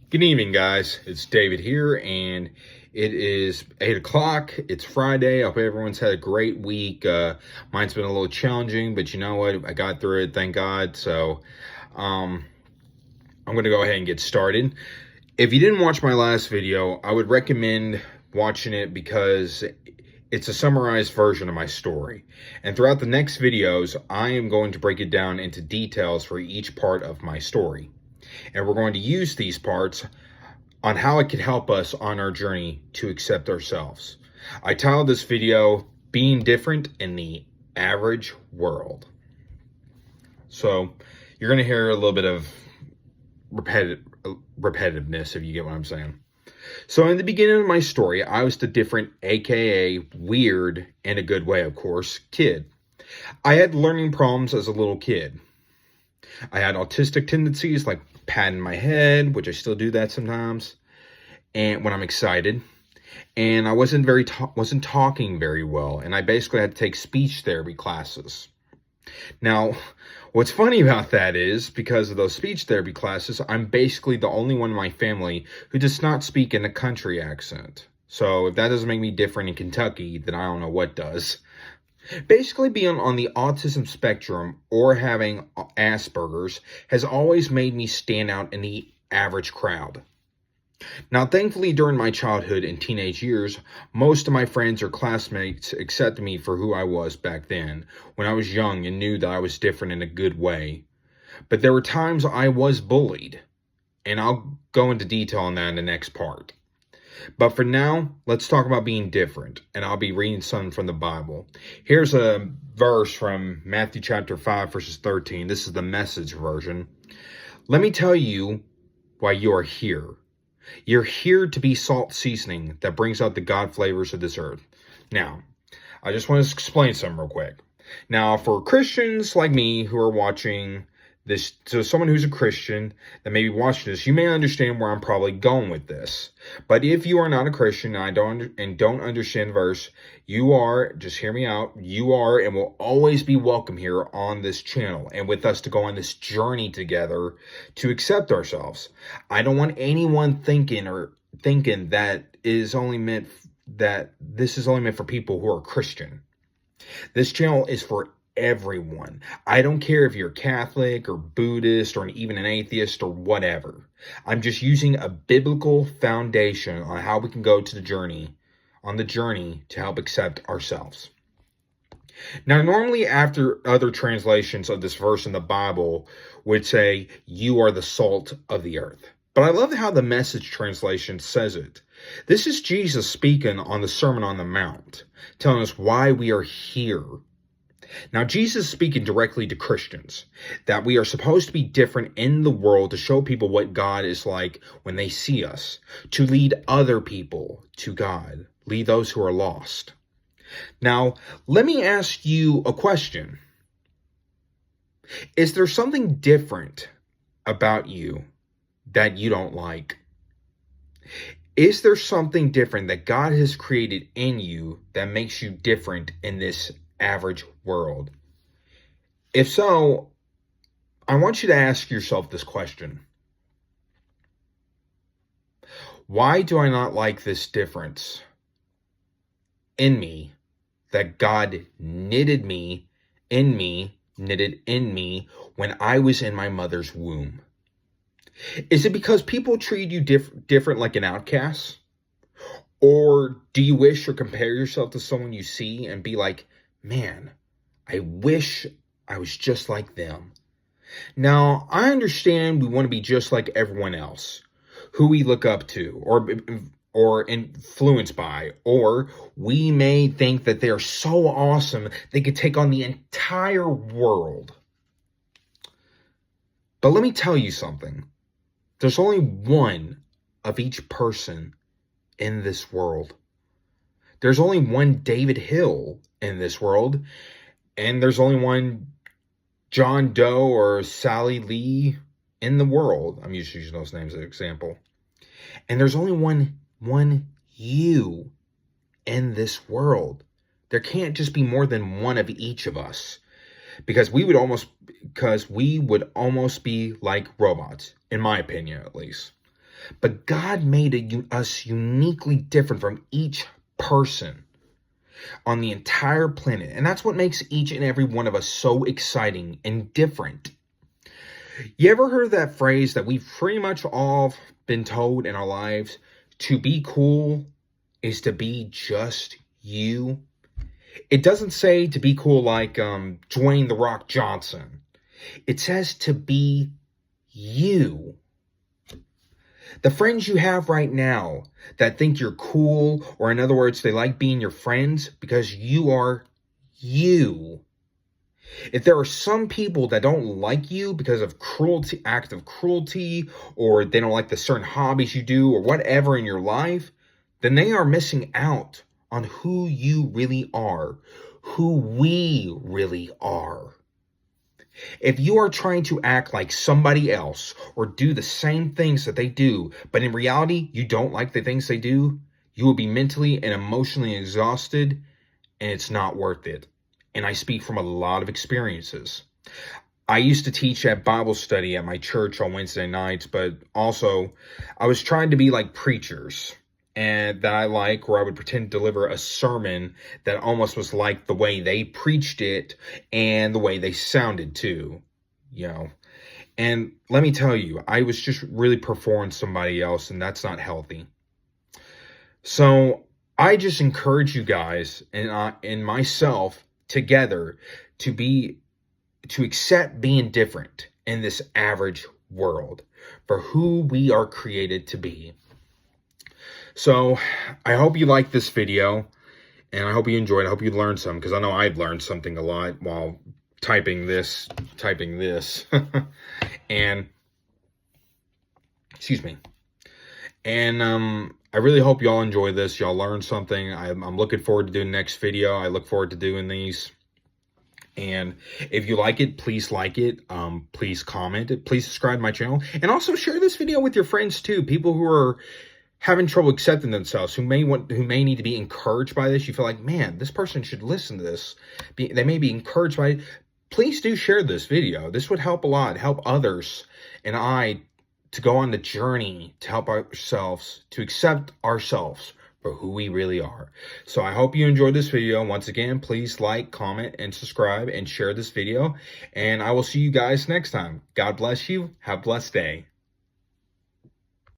Good evening, guys. It's David here, and it is 8 o'clock. It's Friday. I hope everyone's had a great week. Mine's been a little challenging, but you know what? I got through it, thank God. So I'm going to go ahead and get started. If you didn't watch my last video, I would recommend watching it because it's a summarized version of my story. And throughout the next videos, I am going to break it down into details for each part of my story. And we're going to use these parts on how it could help us on our journey to accept ourselves. I titled this video, Being Different in the Average World. So you're going to hear a little bit of repetitiveness, if you get what I'm saying. So in the beginning of my story, I was the different, aka weird, in a good way, of course, kid. I had learning problems as a little kid. I had autistic tendencies like patting my head, which I still do that sometimes, and when I'm excited. And I wasn't talking very well, and I basically had to take speech therapy classes. Now, what's funny about that is, because of those speech therapy classes, I'm basically the only one in my family who does not speak in a country accent. So if that doesn't make me different in Kentucky, then I don't know what does. Basically, being on the autism spectrum or having Asperger's has always made me stand out in the average crowd. Now, thankfully, during my childhood and teenage years, most of my friends or classmates accepted me for who I was back then, when I was young and knew that I was different in a good way. But there were times I was bullied, and I'll go into detail on that in the next part. But for now, let's talk about being different, and I'll be reading something from the Bible. Here's a verse from Matthew chapter 5, verses 13. This is the Message version. Let me tell you why you are here. You're here to be salt seasoning that brings out the God flavors of this earth. Now, I just want to explain something real quick. Now, for Christians like me who are watching this, so someone who's a Christian that may be watching this, you may understand where I'm probably going with this. But if you are not a Christian and don't understand the verse, you are, just hear me out, you are and will always be welcome here on this channel and with us to go on this journey together to accept ourselves. I don't want anyone thinking that this is only meant for people who are Christian. This channel is for everyone. I don't care if you're Catholic or Buddhist or even an atheist or whatever. I'm just using a biblical foundation on how we can go to the journey to help accept ourselves. Now, normally after other translations of this verse in the Bible would say, you are the salt of the earth. But I love how the Message translation says it. This is Jesus speaking on the Sermon on the Mount, telling us why we are here. Now, Jesus is speaking directly to Christians, that we are supposed to be different in the world to show people what God is like when they see us, to lead other people to God, lead those who are lost. Now, let me ask you a question. Is there something different about you that you don't like? Is there something different that God has created in you that makes you different in this average world? If so, I want you to ask yourself this question. Why do I not like this difference in me that God knitted in me when I was in my mother's womb? Is it because people treat you different like an outcast? Or do you wish or compare yourself to someone you see and be like, man, I wish I was just like them? Now, I understand we want to be just like everyone else, who we look up to or influenced by, or we may think that they're so awesome they could take on the entire world. But let me tell you something. There's only one of each person in this world. There's only one David Hill in this world, and there's only one John Doe or Sally Lee in the world. I'm just using those names as an example. And there's only one you in this world. There can't just be more than one of each of us, because we would almost be like robots, in my opinion at least. But God made us uniquely different from each person on the entire planet. And that's what makes each and every one of us so exciting and different. You ever heard that phrase that we've pretty much all been told in our lives? To be cool is to be just you. It doesn't say to be cool like Dwayne The Rock Johnson. It says to be you. The friends you have right now that think you're cool, or in other words, they like being your friends because you are you. If there are some people that don't like you because of act of cruelty, or they don't like the certain hobbies you do, or whatever in your life, then they are missing out on who you really are, who we really are. If you are trying to act like somebody else or do the same things that they do, but in reality you don't like the things they do, you will be mentally and emotionally exhausted, and it's not worth it. And I speak from a lot of experiences. I used to teach at Bible study at my church on Wednesday nights, but also I was trying to be like preachers and that I like, where I would pretend to deliver a sermon that almost was like the way they preached it and the way they sounded too, you know. And let me tell you, I was just really performing somebody else, and that's not healthy. So I just encourage you guys and myself together to accept being different in this average world for who we are created to be. So I hope you liked this video, and I hope you enjoyed it. I hope you learned something, because I know I've learned something a lot while typing this, and excuse me. And I really hope y'all enjoy this. Y'all learned something. I'm looking forward to doing the next video. I look forward to doing these. And if you like it, please like it. Please comment it. Please subscribe to my channel. And also share this video with your friends too. People who are having trouble accepting themselves, who may need to be encouraged by this. You feel like, man, this person should listen to this. They may be encouraged by it. Please do share this video. This would help a lot. Help others and I to go on the journey to help ourselves, to accept ourselves for who we really are. So I hope you enjoyed this video. Once again, please like, comment, and subscribe, and share this video. And I will see you guys next time. God bless you. Have a blessed day.